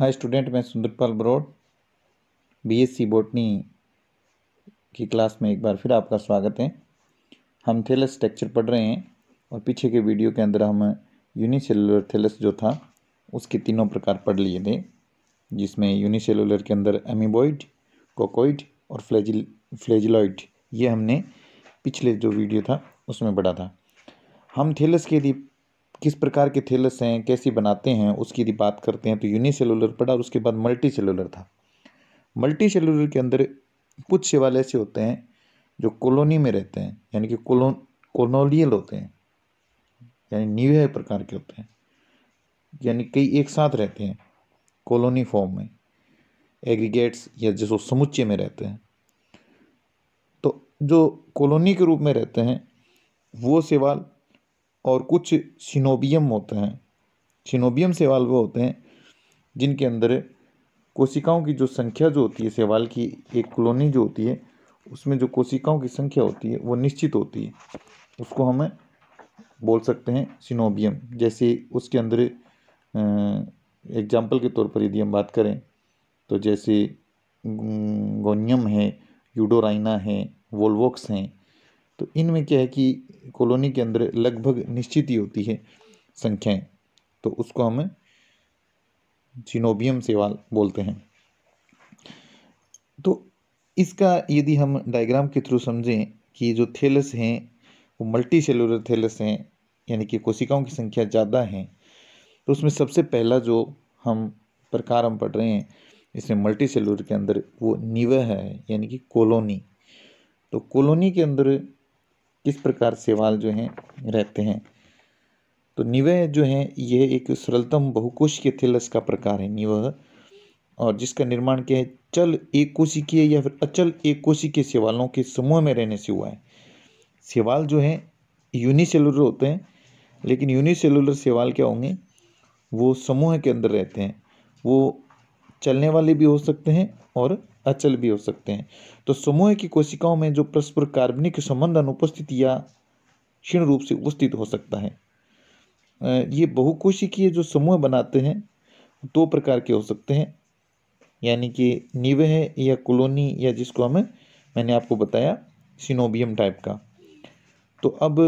Hi student, मैं Sundarpal बरोड़ BSc botany की class में एक बार फिर आपका स्वागत है। हम थैलस स्ट्रक्चर पढ़ रहे हैं और पीछे के वीडियो के अंदर हम यूनिसेलुलर थैलस जो था उसके तीनों प्रकार पढ़ लिए थे, जिसमें यूनिसेलुलर के अंदर एमीबॉइड, कोकोइड और फ्लैजिलॉइड, ये हमने पिछले जो वीडियो था उसमें पढ़ा था। हम थैलस के यदि किस प्रकार के थैलस हैं, कैसे बनाते हैं, उसकी यदि बात करते हैं तो यूनिसेलुलर पढ़ा और उसके बाद मल्टी सेलुलर था। मल्टी सेलुलर के अंदर कुछ शैवाल ऐसे होते हैं जो कॉलोनी में रहते हैं, यानी कि कॉलोनियल होते हैं, यानी निवह प्रकार के होते हैं, यानी कई एक साथ रहते हैं कॉलोनी फॉर्म में, एग्रीगेट्स या जैसे समुच्चय में रहते हैं। तो जो कॉलोनी के रूप में रहते हैं वो शैवाल, और कुछ सिनोबियम होते हैं। सिनोबियम शैवाल वो होते हैं जिनके अंदर कोशिकाओं की जो संख्या जो होती है, शैवाल की एक कॉलोनी जो होती है उसमें जो कोशिकाओं की संख्या होती है वो निश्चित होती है, उसको हम बोल सकते हैं सिनोबियम। जैसे उसके अंदर एग्जाम्पल के तौर पर यदि हम बात करें तो जैसे गोनियम है, यूडोराइना है, वोल्वोक्स हैं, तो इनमें क्या है कि कॉलोनी के अंदर लगभग निश्चित ही होती है संख्याएं, तो उसको हम सिनोबियम शैवाल बोलते हैं। तो इसका यदि हम डायग्राम के थ्रू समझें कि जो थैलस हैं वो मल्टी सेलुलर थैलस हैं, यानी कि कोशिकाओं की संख्या ज़्यादा है, तो उसमें सबसे पहला जो हम प्रकार हम पढ़ रहे हैं इसमें मल्टी सेलुलर के अंदर वो निवह है, यानी कि कॉलोनी। तो कॉलोनी के अंदर किस प्रकार शैवाल जो हैं रहते हैं, तो निवह जो है यह एक सरलतम बहुकोशिकीय थैलस का प्रकार है निवह, और जिसका निर्माण क्या है, चल एक कोशिकीय या फिर अचल एक कोशिकीय शैवालों के समूह में रहने से हुआ है। शैवाल जो है यूनिसेलुलर होते हैं, लेकिन यूनिसेलुलर शैवाल क्या होंगे, वो समूह के अंदर रहते हैं, वो चलने वाले भी हो सकते हैं और अचल भी हो सकते हैं। तो समूह की कोशिकाओं में जो परस्पर कार्बनिक संबंध अनुपस्थित या क्षीण रूप से उपस्थित हो सकता है। ये बहुकोशिकीय जो समूह बनाते हैं दो प्रकार के हो सकते हैं, यानी कि निवह या कॉलोनी, या जिसको हमें मैंने आपको बताया सिनोबियम टाइप का। तो अब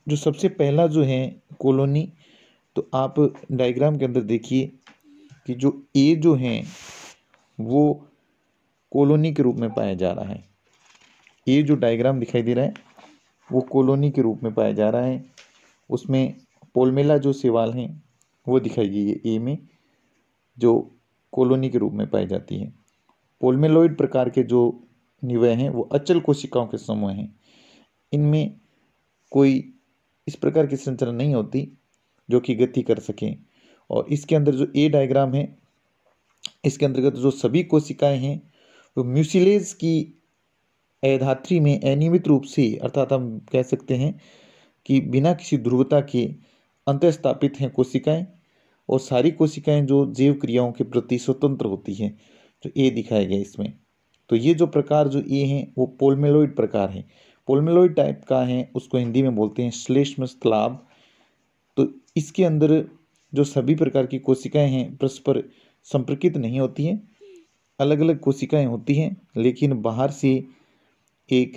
जो सबसे पहला जो है कॉलोनी, तो आप डायग्राम के अंदर देखिए कि जो ए जो है वो कॉलोनी के रूप में पाया जा रहा है। ए जो डायग्राम दिखाई दे रहा है वो कॉलोनी के रूप में पाया जा रहा है। उसमें पोलमेला जो शैवाल हैं वो दिखाई गई है ए में, जो कॉलोनी के रूप में पाई जाती है। पोलमेलॉइड प्रकार के जो निवय हैं वो अचल कोशिकाओं के समूह हैं। इनमें कोई इस प्रकार की संरचना नहीं होती जो कि गति कर सकें। और इसके अंदर जो ए डायग्राम है, इसके अंतर्गत जो सभी कोशिकाएं हैं वो म्यूसिलेज की अधात्री में अनियमित रूप से, अर्थात हम कह सकते हैं कि बिना किसी ध्रुवता के अंतःस्थापित हैं कोशिकाएं, और सारी कोशिकाएं जो जैव क्रियाओं के प्रति स्वतंत्र होती हैं, जो ए दिखाया गया इसमें। तो ये जो प्रकार जो ए हैं वो पोलमेलॉइड प्रकार है, पोलमेलॉइड टाइप का है, उसको हिंदी में बोलते हैं श्लेष्म स्लाब। तो इसके अंदर जो सभी प्रकार की कोशिकाएं हैं परस्पर संपर्कित नहीं होती हैं, अलग अलग कोशिकाएं होती हैं, लेकिन बाहर से एक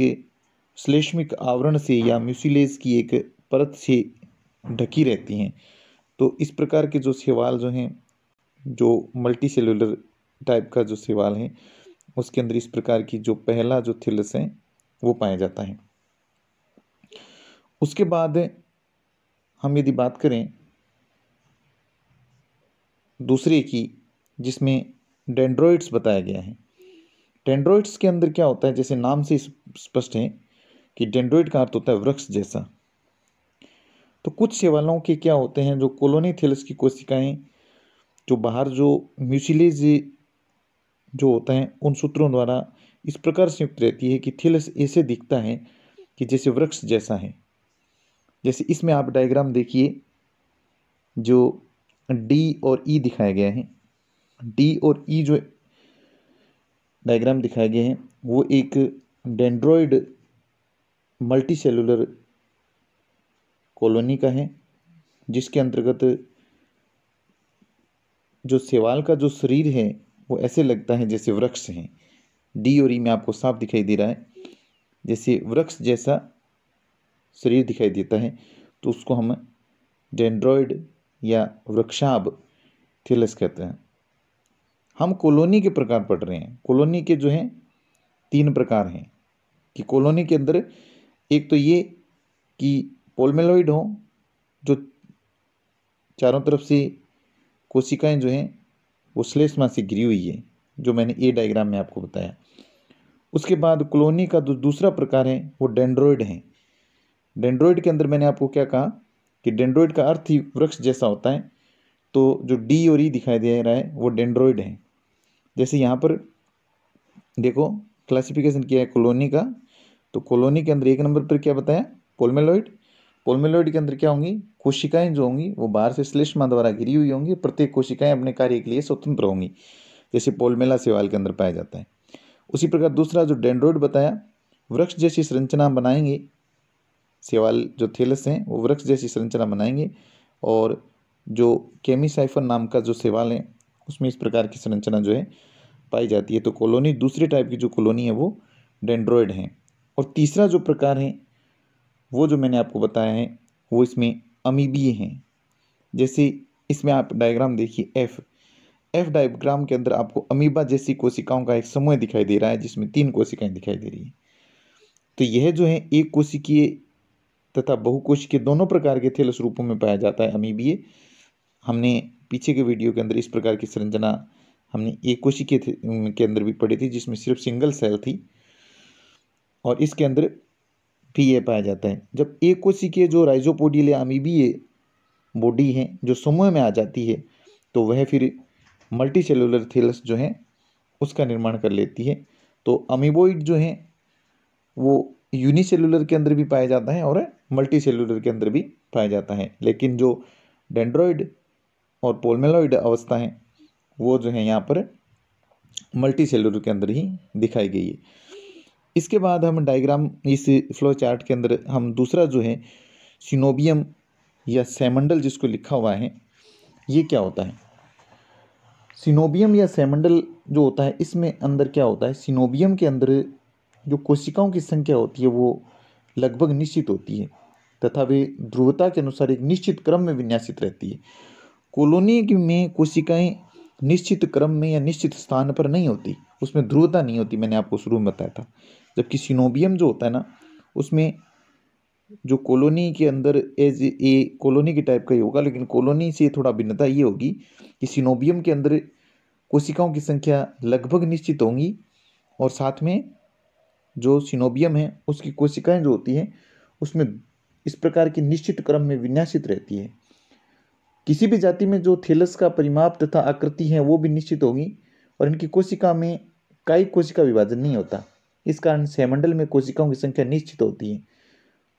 श्लेष्मिक आवरण से या म्यूसिलेज की एक परत से ढकी रहती हैं। तो इस प्रकार के जो शैवाल जो हैं, जो मल्टी सेलुलर टाइप का जो शैवाल है, उसके अंदर इस प्रकार की जो पहला जो थैलस है वो पाया जाता है। उसके बाद हम यदि बात करें दूसरे की, जिसमें डेंड्रॉइड्स बताया गया है। डेंड्रॉइड्स के अंदर क्या होता है, जैसे नाम से स्पष्ट है कि डेंड्रॉइड का अर्थ होता है वृक्ष जैसा। तो कुछ शैवालों के क्या होते हैं, जो कॉलोनी थैलस की कोशिकाएं जो बाहर जो म्यूसिलेज जो होता है उन सूत्रों द्वारा इस प्रकार संयुक्त रहती है कि थैलस ऐसे दिखता है कि जैसे वृक्ष जैसा है। जैसे इसमें आप डायग्राम देखिए, जो डी और ई दिखाया गया है, डी और ई जो डायग्राम दिखाए गए हैं वो एक डेंड्रॉइड मल्टी सेलुलर कॉलोनी का है, जिसके अंतर्गत जो शैवाल का जो शरीर है वो ऐसे लगता है जैसे वृक्ष है। डी और ई में आपको साफ दिखाई दे रहा है, जैसे वृक्ष जैसा शरीर दिखाई देता है, तो उसको हम डेंड्रॉइड या वृक्षाभ थैलस कहते हैं। हम कॉलोनी के प्रकार पढ़ रहे हैं। कॉलोनी के जो हैं 3 प्रकार हैं कि कॉलोनी के अंदर एक तो ये कि पोलमेलॉइड हो, जो चारों तरफ से कोशिकाएं जो हैं वो श्लेष्मा से घिरी हुई है, जो मैंने ए डायग्राम में आपको बताया। उसके बाद कॉलोनी का जो दूसरा प्रकार है वो डेंड्रॉइड है। डेंड्रॉइड के अंदर मैंने आपको क्या कहा कि डेंड्रॉइड का अर्थ ही वृक्ष जैसा होता है, तो जो डी और ई दिखाई दे रहा है वो डेंड्रॉइड है। जैसे यहाँ पर देखो क्लासिफिकेशन किया है कॉलोनी का, तो कॉलोनी के अंदर 1 नंबर पर क्या बताया, पोलमेलॉइड। पोलमेलॉइड के अंदर क्या होंगी, कोशिकाएं जो होंगी वो बाहर से श्लेष्मा द्वारा घिरी हुई होंगी, प्रत्येक कोशिकाएं अपने कार्य के लिए स्वतंत्र होंगी, जैसे पोलमेला शैवाल के अंदर पाया जाता है। उसी प्रकार दूसरा जो डेंड्रॉइड बताया, वृक्ष जैसी संरचना बनाएंगे, शैवाल जो थैलस हैं वो वृक्ष जैसी संरचना बनाएंगे, और जो केमीसाइफर नाम का जो शैवाल है उसमें इस प्रकार की संरचना जो है पाई जाती है। तो कॉलोनी दूसरे टाइप की जो कॉलोनी है वो डेंड्रॉइड है। और तीसरा जो प्रकार है वो जो मैंने आपको बताया है वो इसमें अमीबीय हैं। जैसे इसमें आप डायग्राम देखिए, एफ डायग्राम के अंदर आपको अमीबा जैसी कोशिकाओं का एक समूह दिखाई दे रहा है, जिसमें 3 कोशिकाएं दिखाई दे रही है। तो यह जो है एक कोशिकीय तथा बहुकोशिकीय दोनों प्रकार के थैलस रूपों में पाया जाता है अमीबीय। हमने पीछे के वीडियो के अंदर इस प्रकार की संरचना हमने एक कोशिकीय के अंदर भी पढ़ी थी, जिसमें सिर्फ सिंगल सेल थी, और इसके अंदर भी यह पाया जाता है। जब एक कोशिकीय जो राइजोपोडियल या अमीबीय बॉडी है जो समूह में आ जाती है, तो वह फिर मल्टी सेलुलर थैलस जो है उसका निर्माण कर लेती है। तो अमीबोइड जो है वो यूनिसेलुलर के अंदर भी पाया जाता है और मल्टी सेलुलर के अंदर भी पाया जाता है, लेकिन जो डेंड्रॉइड और पोलमेलॉइड अवस्था है वो जो है यहाँ पर मल्टी सेलुलर के अंदर ही दिखाई गई है। इसके बाद हम डायग्राम इस फ्लो चार्ट के अंदर हम दूसरा जो है सिनोबियम या सैमंडल जिसको लिखा हुआ है, ये क्या होता है। सिनोबियम या सैमंडल जो होता है इसमें अंदर क्या होता है, सिनोबियम के अंदर जो कोशिकाओं की संख्या होती है वो लगभग निश्चित होती है तथा वे ध्रुवता के अनुसार एक निश्चित क्रम में विन्यासित रहती है। कॉलोनी में कोशिकाएं निश्चित क्रम में या निश्चित स्थान पर नहीं होती, उसमें ध्रुवता नहीं होती, मैंने आपको शुरू में बताया था। जबकि सिनोबियम जो होता है ना, उसमें जो कॉलोनी के अंदर एज ए कॉलोनी के टाइप का ही होगा, लेकिन कॉलोनी से थोड़ा भिन्नता ये होगी कि सिनोबियम के अंदर कोशिकाओं की संख्या लगभग निश्चित होंगी, और साथ में जो सिनोबियम है उसकी कोशिकाएं जो होती हैं उसमें इस प्रकार की निश्चित क्रम में विन्यासित रहती है। किसी भी जाति में जो थैलस का परिमाप तथा आकृति है वो भी निश्चित होगी, और इनकी कोशिका में कायिक कोशिका विभाजन नहीं होता। इस कारण सैमंडल में कोशिकाओं की संख्या निश्चित होती है,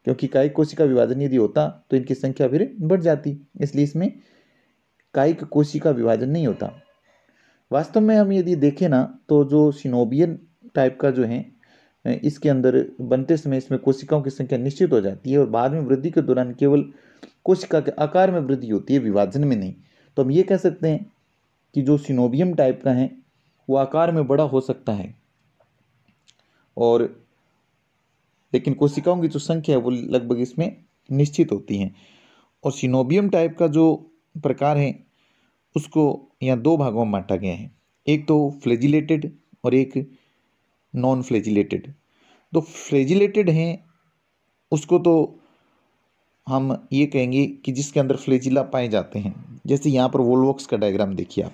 क्योंकि कायिक कोशिका विभाजन यदि होता तो इनकी संख्या फिर बढ़ जाती, इसलिए इसमें कायिक कोशिका विभाजन नहीं होता। वास्तव में हम यदि देखें ना, तो जो सिनोबियन टाइप का जो है इसके अंदर बनते समय इसमें कोशिकाओं की संख्या निश्चित हो जाती है, और बाद में वृद्धि के दौरान केवल कोशिका के आकार में वृद्धि होती है, विभाजन में नहीं। तो हम ये कह सकते हैं कि जो सिनोबियम टाइप का है वो आकार में बड़ा हो सकता है, और लेकिन कोशिकाओं की जो संख्या है वो लगभग इसमें निश्चित होती है। और सिनोबियम टाइप का जो प्रकार है उसको यहाँ 2 भागों में बांटा गया है, एक तो फ्लैजिलेटेड और एक नॉन फ्लैजिलेटेड। तो फ्लैजिलेटेड हैं उसको तो हम ये कहेंगे कि जिसके अंदर फ्लैजिला पाए जाते हैं। जैसे यहाँ पर वोल्वॉक्स का डायग्राम देखिए आप,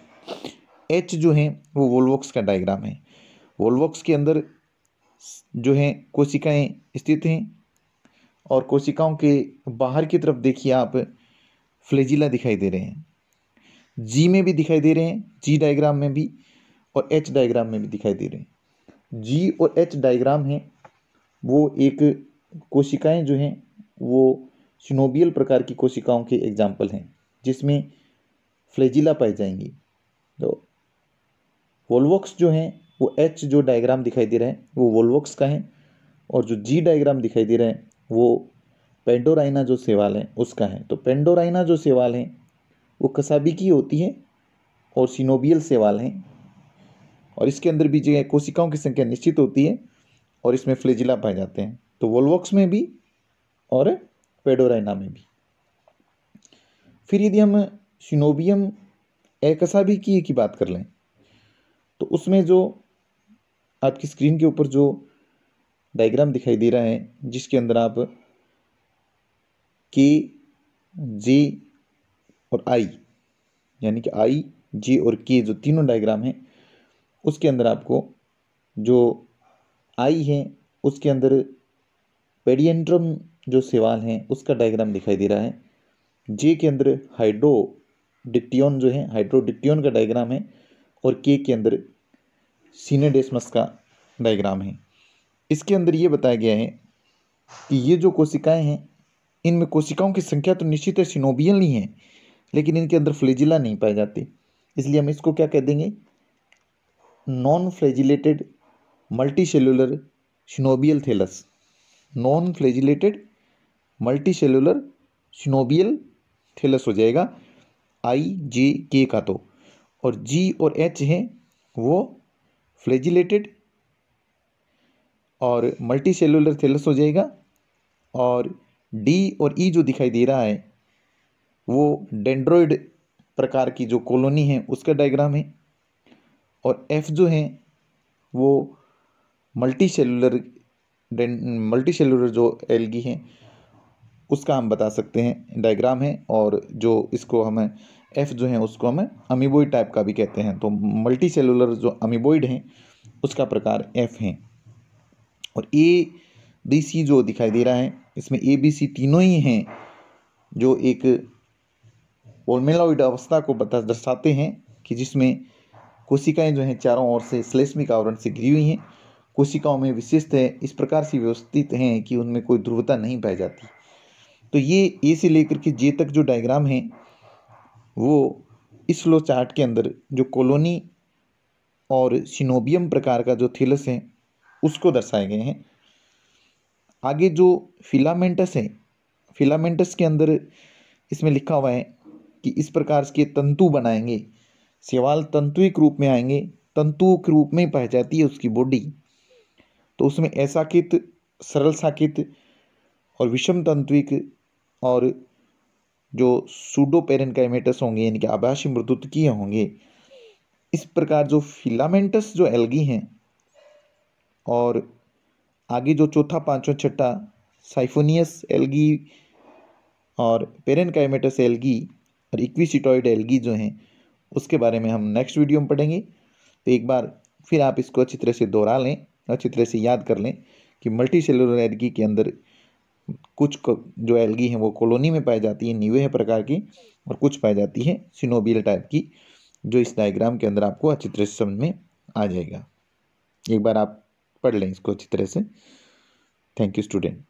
एच जो है वो वोल्वॉक्स का डायग्राम है। वोल्वॉक्स के अंदर जो है कोशिकाएं स्थित हैं, और कोशिकाओं के बाहर की तरफ देखिए आप फ्लैजिला दिखाई दे रहे हैं। जी में भी दिखाई दे रहे हैं, जी डायग्राम में भी, और एच डायग्राम में भी दिखाई दे रहे हैं। जी और एच डायग्राम है वो एक कोशिकाएं जो हैं वो सिनोबियल प्रकार की कोशिकाओं के एग्जाम्पल हैं, जिसमें फ्लैजिला पाई जाएंगी। तो वोल्वॉक्स जो हैं वो एच जो डायग्राम दिखाई दे रहा है वो वोल्वॉक्स का है, और जो जी डायग्राम दिखाई दे रहा है वो पेंडोराइना जो शैवाल है उसका है। तो पेंडोराइना जो शैवाल है वो कसाबी की होती है, और सिनोबियल शैवाल हैं, और इसके अंदर भी जो है कोशिकाओं की संख्या निश्चित होती है और इसमें फ्लैजिला पाए जाते हैं। तो वोल्वॉक्स में भी और पेडोराइना में भी। फिर यदि हम सिनोबियम एकसाबिकी की बात कर लें तो उसमें जो आपकी स्क्रीन के ऊपर जो डायग्राम दिखाई दे रहा है, जिसके अंदर आप के, जे और आई, यानी कि आई, जे और के जो तीनों डायग्राम हैं, उसके अंदर आपको जो आई है उसके अंदर पेडियंट्रम जो शैवाल हैं उसका डायग्राम दिखाई दे रहा है। जे के अंदर हाइड्रोडिक्टियन जो है, हाइड्रोडिक्टियन का डायग्राम है, और के अंदर सिनेडेस्मस का डायग्राम है। इसके अंदर ये बताया गया है कि ये जो कोशिकाएं हैं इनमें कोशिकाओं की संख्या तो निश्चित है, सिनोबियल नहीं है, लेकिन इनके अंदर फ्लैजिला नहीं पाए जाते। इसलिए हम इसको क्या कह देंगे, non flagellated multicellular coenobial thallus. Non flagellated multicellular coenobial thallus हो जाएगा आई, जे, के का। तो और जी और एच हैं वो फ्लैजिलेटेड और मल्टीसेलुलर थैलस हो जाएगा, और डी और ई जो दिखाई दे रहा है वो डेंड्रॉइड प्रकार की जो कॉलोनी है उसका डायग्राम है, और एफ जो है वो मल्टीसेलुलर जो एल्गी हैं उसका हम बता सकते हैं डायग्राम है, और जो इसको हमें एफ जो है उसको हमें अमीबोइड टाइप का भी कहते हैं। तो मल्टी सेलुलर जो अमीबोइड हैं उसका प्रकार एफ है। और ए बी सी जो दिखाई दे रहा है इसमें ए बी सी तीनों ही हैं जो एक ओल्मेलॉइड अवस्था को दर्शाते हैं, कि जिसमें कोशिकाएं जो हैं चारों ओर से श्लेष्मिक आवरण से घिरी हुई हैं। कोशिकाओं में विशिष्ट है, इस प्रकार से व्यवस्थित हैं कि उनमें कोई ध्रुवता नहीं पाई जाती। तो ये ए से लेकर के जे तक जो डायग्राम है वो इस फ्लो चार्ट के अंदर जो कॉलोनी और सिनोबियम प्रकार का जो थैलस है उसको दर्शाए गए हैं। आगे जो फिलामेंटस है, फिलामेंटस के अंदर इसमें लिखा हुआ है कि इस प्रकार के तंतु बनाएंगे, शैवाल तंतुइक रूप में आएंगे, तंतु के रूप में पाई जाती है उसकी बॉडी। तो उसमें असाकित, सरल साकित और विषम तंतुइक और जो सूडो पेरेनकाइमेटस होंगे, यानी कि आभासी मृदुतकीय होंगे। इस प्रकार जो फिलामेंटस जो एल्गी हैं, और आगे जो चौथा, पांचवा, छठा साइफोनियस एल्गी और पेरेनकाइमेटस एल्गी और इक्विसिटॉइड एल्गी जो हैं उसके बारे में हम नेक्स्ट वीडियो में पढ़ेंगे। तो एक बार फिर आप इसको अच्छी तरह से दोहरा लें, अच्छी तरह से याद कर लें कि मल्टी सेलुलर एल्गी के अंदर कुछ जो एल्गी हैं वो कॉलोनी में पाई जाती है, निवेह प्रकार की, और कुछ पाई जाती है सिनोबियल टाइप की, जो इस डायग्राम के अंदर आपको अच्छी तरह से समझ में आ जाएगा। एक बार आप पढ़ लें इसको अच्छी तरह से। Thank you student.